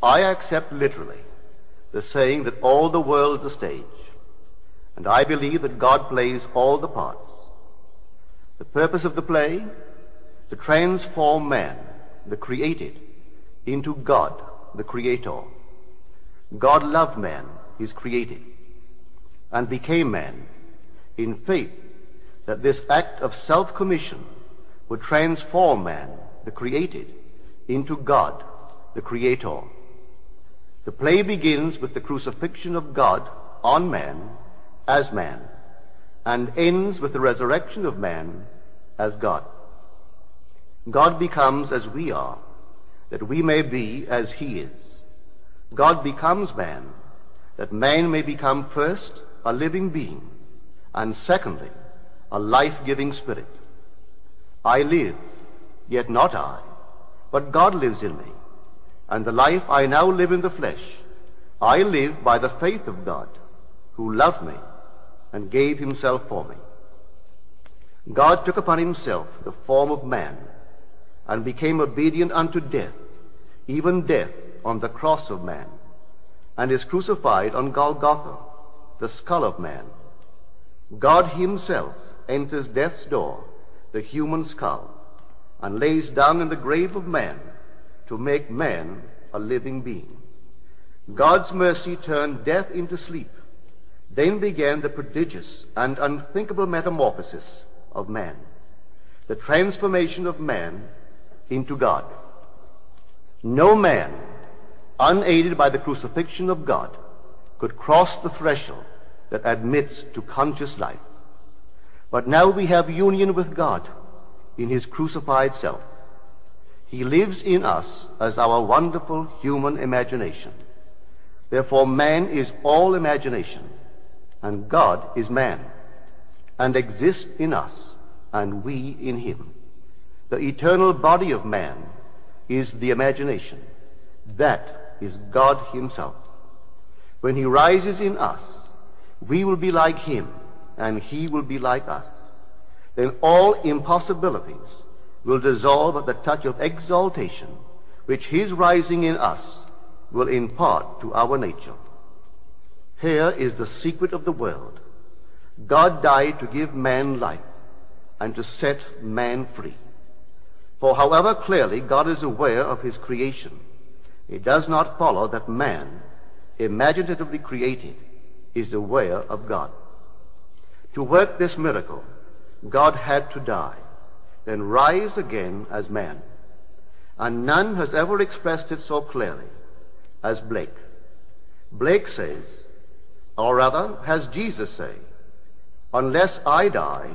I accept literally the saying that all the world is a stage, and I believe that God plays all the parts. The purpose of the play, to transform man, the created, into God, the Creator. God loved man, his created, and became man in faith that this act of self-commission would transform man, the created, into God, the Creator. The play begins with the crucifixion of God on man as man, and ends with the resurrection of man as God. God becomes as we are, that we may be as he is. God becomes man, that man may become first a living being, and secondly, a life-giving spirit. I live, yet not I, but God lives in me, and the life I now live in the flesh, I live by the faith of God, who loved me and gave himself for me. God took upon himself the form of man, and became obedient unto death, even death on the cross of man, and is crucified on Golgotha, the skull of man. God himself enters death's door, the human skull, and lays down in the grave of man to make man a living being. God's mercy turned death into sleep. Then began the prodigious and unthinkable metamorphosis of man, the transformation of man into God. No man, unaided by the crucifixion of God, could cross the threshold that admits to conscious life. But now we have union with God in his crucified self. He lives in us as our wonderful human imagination. Therefore man is all imagination, and God is man, and exists in us, and we in him. The eternal body of man is the imagination. That is God himself. When he rises in us, we will be like him, and he will be like us. Then all impossibilities will dissolve at the touch of exaltation, which his rising in us will impart to our nature. Here is the secret of the world. God died to give man life and to set man free. For however clearly God is aware of his creation, it does not follow that man, imaginatively created, is aware of God. To work this miracle, God had to die, then rise again as man. And none has ever expressed it so clearly as Blake. Blake says, or rather has Jesus say, "Unless I die,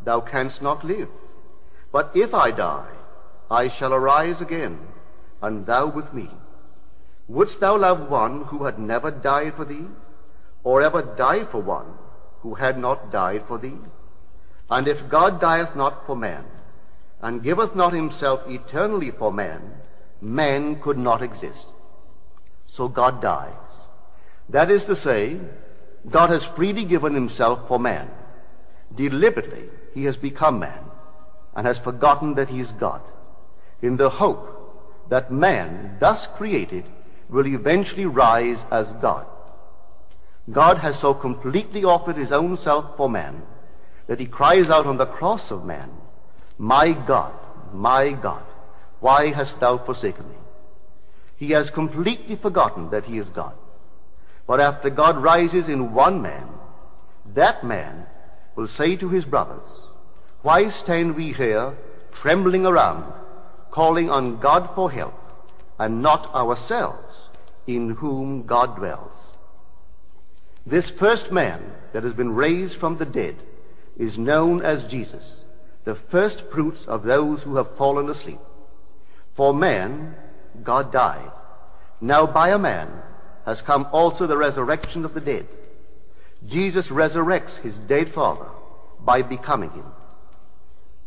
thou canst not live. But if I die, I shall arise again, and thou with me. Wouldst thou love one who had never died for thee, or ever die for one who had not died for thee? And if God dieth not for man, and giveth not himself eternally for man, man could not exist. So God dies. That is to say, God has freely given himself for man. Deliberately, he has become man, and has forgotten that he is God, in the hope that man, thus created, will eventually rise as God. God has so completely offered his own self for man that he cries out on the cross of man, my God, why hast thou forsaken me?" He has completely forgotten that he is God. But after God rises in one man, that man will say to his brothers, "Why stand we here trembling around, calling on God for help, and not ourselves, in whom God dwells?" This first man that has been raised from the dead is known as Jesus, the first fruits of those who have fallen asleep. For man, God died. Now by a man has come also the resurrection of the dead. Jesus resurrects his dead father by becoming him.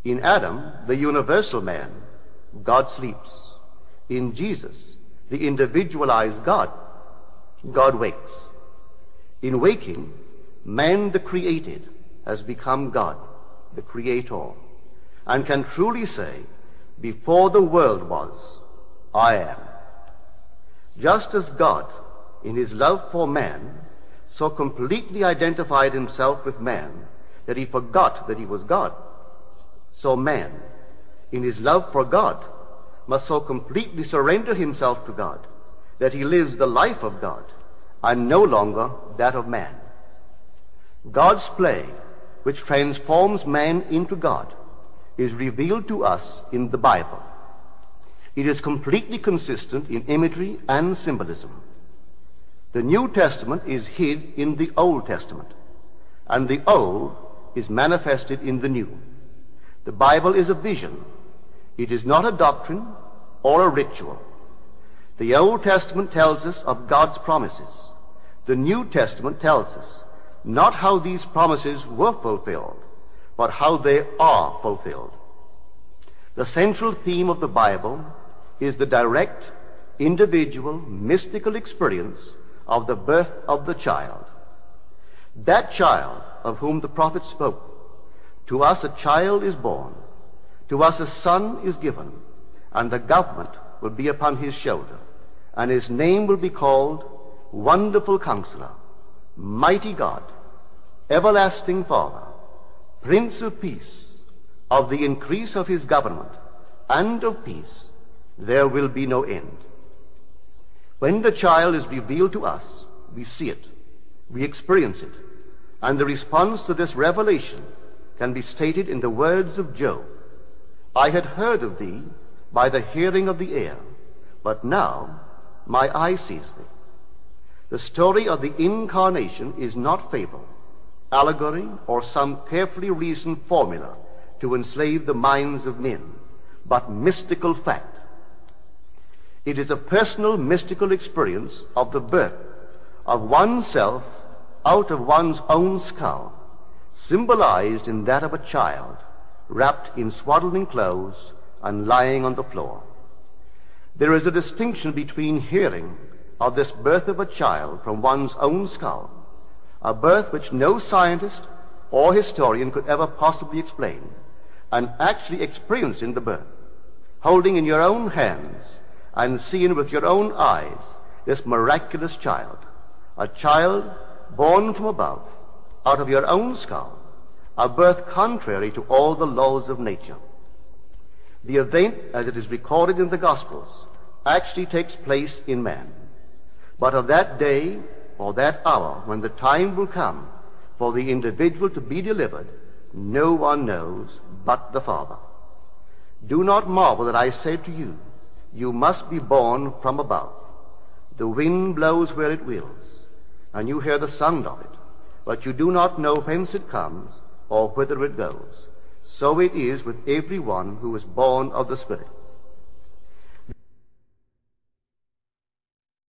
In Adam, the universal man, God sleeps. In Jesus, the individualized God, God wakes. In waking, man the created has become God, the Creator, and can truly say, "Before the world was, I am." Just as God, in his love for man, so completely identified himself with man that he forgot that he was God, so man, in his love for God, must so completely surrender himself to God that he lives the life of God and no longer that of man. God's play, which transforms man into God, is revealed to us in the Bible. It is completely consistent in imagery and symbolism. The New Testament is hid in the Old Testament, and the Old is manifested in the New. The Bible is a vision. It is not a doctrine or a ritual. The Old Testament tells us of God's promises. The New Testament tells us not how these promises were fulfilled, but how they are fulfilled. The central theme of the Bible is the direct, individual, mystical experience of the birth of the child. That child of whom the prophet spoke. To us a child is born, to us a son is given, and the government will be upon his shoulder, and his name will be called Wonderful Counselor, Mighty God, Everlasting Father, Prince of Peace. Of the increase of his government and of peace there will be no end. When the child is revealed to us, we see it, we experience it, and the response to this revelation can be stated in the words of Job. I had heard of thee by the hearing of the ear, but now my eye sees thee. The story of the incarnation is not fable, allegory, or some carefully reasoned formula to enslave the minds of men, but mystical fact. It is a personal mystical experience of the birth of oneself out of one's own skull, symbolized in that of a child wrapped in swaddling clothes and lying on the floor. There is a distinction between hearing of this birth of a child from one's own skull, a birth which no scientist or historian could ever possibly explain, and actually experiencing the birth, holding in your own hands and seeing with your own eyes this miraculous child, a child born from above, out of your own skull, a birth contrary to all the laws of nature. The event, as it is recorded in the Gospels, actually takes place in man. But of that day or that hour when the time will come for the individual to be delivered, no one knows but the Father. Do not marvel that I say to you, you must be born from above. The wind blows where it wills, and you hear the sound of it, but you do not know whence it comes or whither it goes. So it is with every one who is born of the Spirit.